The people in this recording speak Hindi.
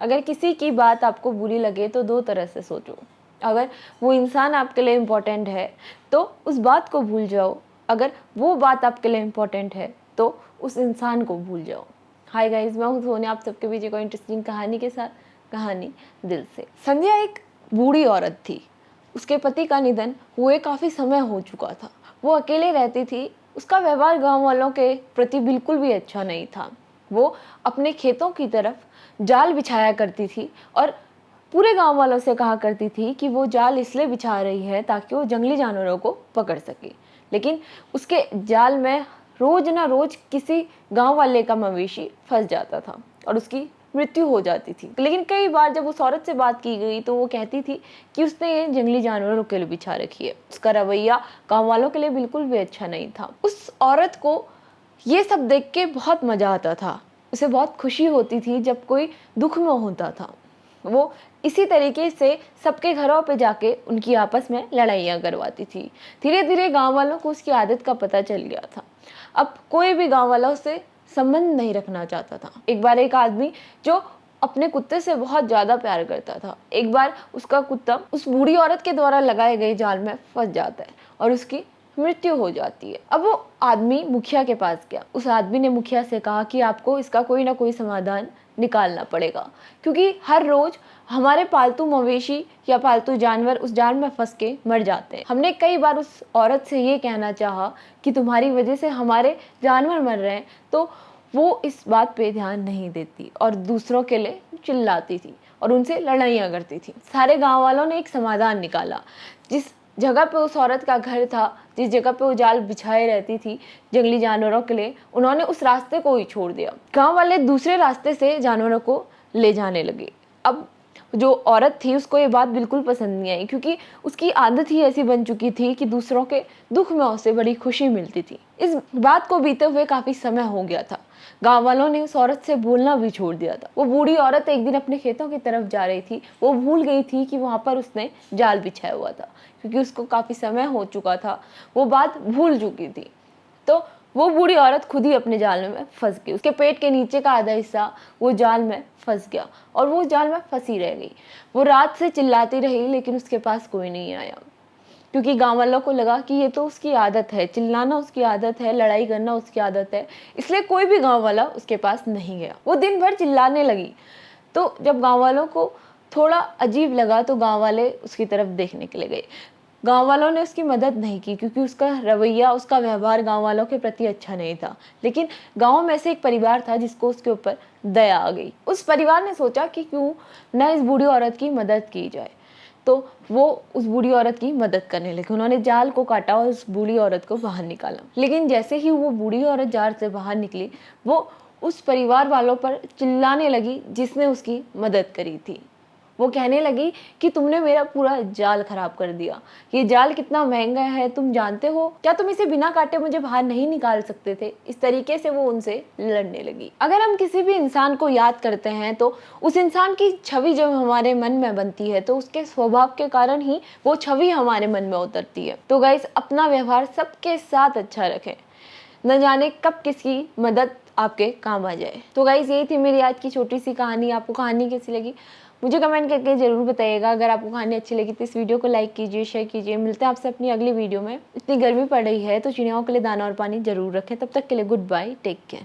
अगर किसी की बात आपको बुरी लगे तो दो तरह से सोचो। अगर वो इंसान आपके लिए इम्पोर्टेंट है तो उस बात को भूल जाओ, अगर वो बात आपके लिए इम्पोर्टेंट है तो उस इंसान को भूल जाओ। हाय गाइस, मैं हूँ सोनिया, आप सबके बीच एक इंटरेस्टिंग कहानी के साथ। कहानी दिल से। संध्या एक बूढ़ी औरत थी। उसके पति का निधन हुए काफ़ी समय हो चुका था। वो अकेले रहती थी। उसका व्यवहार गांव वालों के प्रति बिल्कुल भी अच्छा नहीं था। वो अपने खेतों की तरफ जाल बिछाया करती थी और पूरे गांव वालों से कहा करती थी कि वो जाल इसलिए बिछा रही है ताकि वो जंगली जानवरों को पकड़ सके। लेकिन उसके जाल में रोज ना रोज किसी गांव वाले का मवेशी फंस जाता था और उसकी मृत्यु हो जाती थी। लेकिन कई बार जब उस औरत से बात की गई तो वो कहती थी कि उसने ये जंगली जानवरों के लिए बिछा रखी है। उसका रवैया गांव वालों के लिए बिल्कुल भी अच्छा नहीं था। उस औरत को ये सब देख के बहुत मजा आता था। उसे बहुत खुशी होती थी जब कोई दुख में होता था। वो इसी तरीके से सबके घरों पे जाके उनकी आपस में लड़ाइयाँ करवाती थी। धीरे धीरे गांव वालों को उसकी आदत का पता चल गया था। अब कोई भी गांव वाला उससे संबंध नहीं रखना चाहता था। एक बार एक आदमी जो अपने कुत्ते से बहुत ज्यादा प्यार करता था, एक बार उसका कुत्ता उस बूढ़ी औरत के द्वारा लगाए गए जाल में फंस जाता है और उसकी मृत्यु हो जाती है। अब वो आदमी मुखिया के पास गया। उस आदमी ने मुखिया से कहा कि आपको इसका कोई ना कोई समाधान निकालना पड़ेगा, क्योंकि हर रोज हमारे पालतू मवेशी या पालतू जानवर उस जाल में फंस के मर जाते हैं। हमने कई बार उस औरत से ये कहना चाहा कि तुम्हारी वजह से हमारे जानवर मर रहे हैं, तो वो इस बात पे ध्यान नहीं देती और दूसरों के लिए चिल्लाती थी और उनसे लड़ाइयाँ करती थी। सारे गांव वालों ने एक समाधान निकाला। जिस जगह पे उस औरत का घर था, जिस जगह पे वो जाल बिछाए रहती थी जंगली जानवरों के लिए, उन्होंने उस रास्ते को ही छोड़ दिया। गांव वाले दूसरे रास्ते से जानवरों को ले जाने लगे। अब जो औरत थी उसको ये बात बिल्कुल पसंद नहीं आई, क्योंकि उसकी आदत ही ऐसी बन चुकी थी कि दूसरों के दुख में उसे बड़ी खुशी मिलती थी। इस बात को बीते हुए काफी समय हो गया था। गांव वालों ने उस औरत से बोलना भी छोड़ दिया था। वो बूढ़ी औरत एक दिन अपने खेतों की तरफ जा रही थी। वो भूल गई थी कि वहां पर उसने जाल बिछाया हुआ था, क्योंकि उसको काफी समय हो चुका था। वो बात भूल चुकी थी। तो वो बूढ़ी औरत खुद ही अपने जाल में फंस गई। उसके पेट के नीचे का आधा हिस्सा वो जाल में फंस गया और वो जाल में फंसी रह गई। वो रात से चिल्लाती रही लेकिन उसके पास कोई नहीं आया, क्योंकि गांव वालों को लगा कि ये तो उसकी आदत है, चिल्लाना उसकी आदत है, लड़ाई करना उसकी आदत है, इसलिए कोई भी गांव वाला उसके पास नहीं गया। वो दिन भर चिल्लाने लगी। तो जब गांव वालों को थोड़ा अजीब लगा तो गांव वाले उसकी तरफ देखने के लिए गए। गांव वालों ने उसकी मदद नहीं की, क्योंकि उसका रवैया, उसका व्यवहार गांव वालों के प्रति अच्छा नहीं था। लेकिन गांव में से एक परिवार था जिसको उसके ऊपर दया आ गई। उस परिवार ने सोचा कि क्यों न इस बूढ़ी औरत की मदद की जाए। तो वो उस बूढ़ी औरत की मदद करने लगे। उन्होंने जाल को काटा और उस बूढ़ी औरत को बाहर निकाला। लेकिन जैसे ही वो बूढ़ी औरत जाल से बाहर निकली, वो उस परिवार वालों पर चिल्लाने लगी जिसने उसकी मदद करी थी। वो कहने लगी कि तुमने मेरा पूरा जाल खराब कर दिया। ये जाल कितना महंगा है तुम जानते हो? क्या तुम इसे बिना काटे मुझे बाहर नहीं निकाल सकते थे? इस तरीके से वो उनसे लड़ने लगी। अगर हम किसी भी इंसान को याद करते हैं तो उस इंसान की छवि जब हमारे मन में बनती है तो उसके स्वभाव के कारण ही वो छवि हमारे मन में उतरती है। तो गाइस, अपना व्यवहार सबके साथ अच्छा रखें। न जाने कब किसकी मदद आपके काम आ जाए। तो गाइस, यही थी मेरी आज की छोटी सी कहानी। आपको कहानी कैसी लगी मुझे कमेंट करके जरूर बताइएगा। अगर आपको कहानी अच्छी लगी तो इस वीडियो को लाइक कीजिए, शेयर कीजिए। मिलते हैं आपसे अपनी अगली वीडियो में। इतनी गर्मी पड़ रही है तो चिड़ियाओं के लिए दाना और पानी जरूर रखें। तब तक के लिए गुड बाय, टेक केयर।